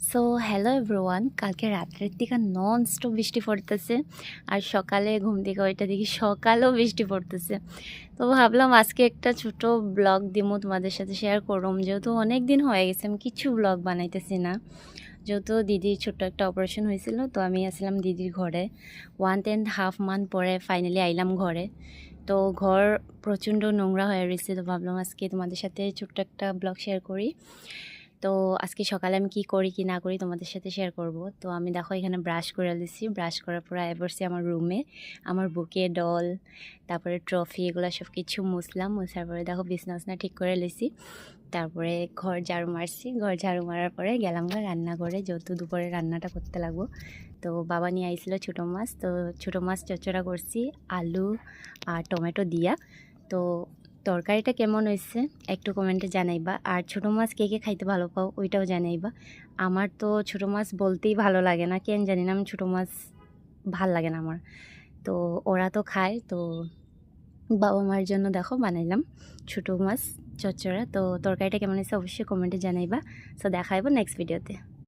So hello everyone, কালকে রাত্রের দিকে নন স্টপ বৃষ্টি পড়তেছে আর সকালে ঘুম থেকে ওইটা দেখি সকালেও বৃষ্টি পড়তেছে। তো ভাবলাম আজকে একটা ছোট ব্লগ দিমু তোমাদের সাথে শেয়ার করুম, যেহেতু অনেক দিন হয়ে গেছে আমি কিছু ব্লগ বানাইতেছি না। যেহেতু দিদির ছোট্ট একটা অপারেশন হয়েছিল, তো আমি আসলাম দিদির ঘরে 1.5 মান্থ পরে ফাইনালি আইলাম ঘরে। তো ঘর প্রচণ্ড নোংরা হয়ে রয়েছে, তো ভাবলাম আজকে তোমাদের সাথে ছোট্ট একটা ব্লগ শেয়ার করি। তো আজকে সকালে আমি কি করি কি না করি তোমাদের সাথে শেয়ার করব। তো আমি দেখো এখানে ব্রাশ করে দিছি, ব্রাশ করার পর আই বসছি আমার রুমে। আমার বুকে ডল, তারপরে ট্রফি, এগুলো সব কিছু মুছলাম। মুছার পরে দেখো বিছনা ঠিক করে লিছি। তারপরে ঘর ঝাড়ু মারছি, ঘর ঝাড়ু মারার পরে গেলাম রান্না করে, যেহেতু দুপুরে রান্নাটা করতে লাগবো। তো বাবা নিয়ে আইছিল ছোটো মাছ, তো ছোটো মাছ চচ্চড়া করছি আলু আর টমেটো দিয়া। তো তরকারিটা কেমন হয়েছে একটু কমেন্টে জানাইবা। আর ছোটো মাছ কে কে খাইতে ভালো পাও ওইটাও জানাইবা। আমার তো ছোটো মাছ বলতেই ভালো লাগে না, কেন জানি না, আমি ছোটো মাছ ভাল লাগে না আমার। তো ওরা তো খায়, তো বাবা মার জন্য দেখো বানাইলাম ছোটো মাছ চচ্চড়া। তো তরকারিটা কেমন হয়েছে অবশ্যই কমেন্টে জানাইবা। সো দেখাইবো নেক্সট ভিডিওতে।